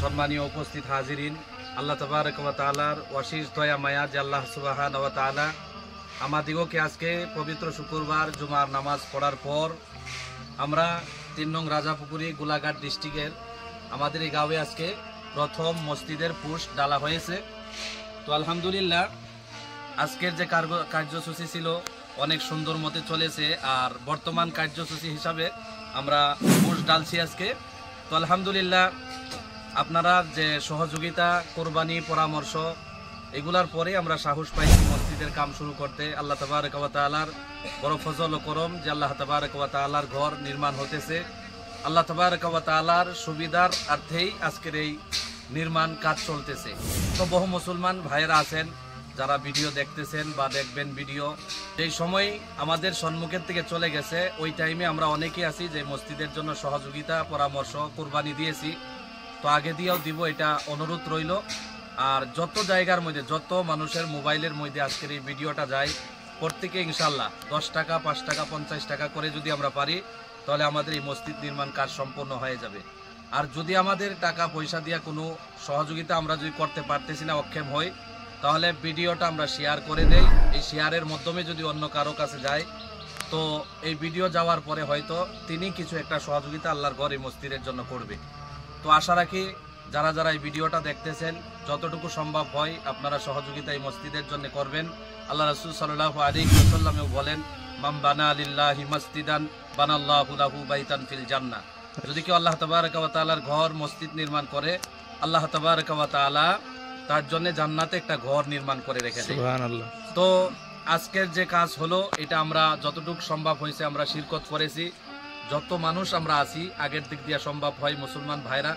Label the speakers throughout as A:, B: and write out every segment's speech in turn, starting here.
A: সম্মানীয় উপস্থিত হাজিরিন, আল্লাহ তাবারক ওয়া তাআলার অশেষ দয়া মায়া যে আল্লাহ সুবহানাহু ওয়া তাআলা আমাদিগকে আজকে পবিত্র শুক্রবার জুমার নামাজ পড়ার পর আমরা ৩ নং রাজাপুকুরি গোলাঘাট ডিস্ট্রিক্টের আমাদের এই গাঁয়ে আজকে প্রথম মসজিদের পোস্ট ডালা হয়েছে। তো আলহামদুলিল্লাহ আজকের যে কার্যসূচি ছিল অনেক সুন্দর মতে চলেছে। আর বর্তমান কার্যসূচি হিসাবে আমরা পোস্ট ডালছি আজকে। তো আলহামদুলিল্লাহ আপনারা যে সহযোগিতা, কোরবানি, পরামর্শ এগুলার পরে আমরা সাহস পাইছি মসজিদের কাম শুরু করতে। আল্লাহ তাবারক ওয়া তাআলার বড় ফজল ও করম যে আল্লাহ তাবারক ওয়া তাআলার ঘর নির্মাণ হতেছে। আল্লাহ তাবারক ওয়া তাআলার সুবিধার অর্থেই আজকের এই নির্মাণ কাজ চলতেছে। তো বহু মুসলমান ভাইয়েরা আছেন যারা ভিডিও দেখতেছেন বা দেখবেন ভিডিও, এই সময় আমাদের সম্মুখের থেকে চলে গেছে, ওই টাইমে আমরা অনেকেই আছি যে মসজিদের জন্য সহযোগিতা, পরামর্শ, কোরবানি দিয়েছি। তো আগে দিয়েও দিব, এটা অনুরোধ রইল। আর যত জায়গার মধ্যে, যত মানুষের মোবাইলের মধ্যে আজকের এই ভিডিওটা যায়, প্রত্যেকে ইনশাল্লাহ 10 টাকা, 5 টাকা, 50 টাকা করে যদি আমরা পারি তাহলে আমাদের এই মসজিদ নির্মাণ কাজ সম্পূর্ণ হয়ে যাবে। আর যদি আমাদের টাকা পয়সা দিয়ে কোনো সহযোগিতা আমরা যদি করতে পারতেছি না, অক্ষম হই, তাহলে ভিডিওটা আমরা শেয়ার করে দেই। এই শেয়ারের মাধ্যমে যদি অন্য কারো কাছে যায়, তো এই ভিডিও যাওয়ার পরে হয়তো তিনি কিছু একটা সহযোগিতা আল্লাহর ঘর এই মসজিদের জন্য করবে। তো আশা রাখি যারা যারা এই ভিডিওটা দেখতেছেন যতটুকু সম্ভব হয় আপনারা সহযোগিতা এই মসজিদের জন্য করবেন। আল্লাহ রাসূল সাল্লাল্লাহু আলাইহি ওয়াসাল্লামও বলেন, মান বানা লিল্লাহি মাসজিদান বানাল্লাহু লাহু বাইতান ফিল জান্নাহ। যদি কেউ আল্লাহ তাবারক ওয়া তাআলার ঘর, মসজিদ নির্মাণ করে, আল্লাহ তাবারক ওয়া তাআলা তার জন্য জান্নাতে একটা ঘর নির্মাণ করে রেখেছে। সুবহানাল্লাহ। তো আজকের যে কাজ হলো, এটা আমরা যতটুকু সম্ভব হয়েছে আমরা শিরকত করেছি। যত মানুষ আমরা আছি, আগের দিক দিয়ে সম্ভব হয় মুসলমান ভাইরা,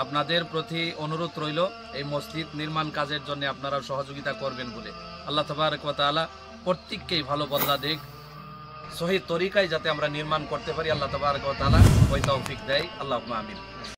A: আপনাদের প্রতি অনুরোধ রইল এই মসজিদ নির্মাণ কাজের জন্য আপনারা সহযোগিতা করবেন বলে। আল্লাহ তাবারক ওয়া তাআলা প্রত্যেককেই ভালো বদলা দেখ, সহি তরিকায় যাতে আমরা নির্মাণ করতে পারি, আল্লাহ তাবারক ওয়া তাআলা ওই তৌফিক দেয়। আল্লাহুম্মা আমিন।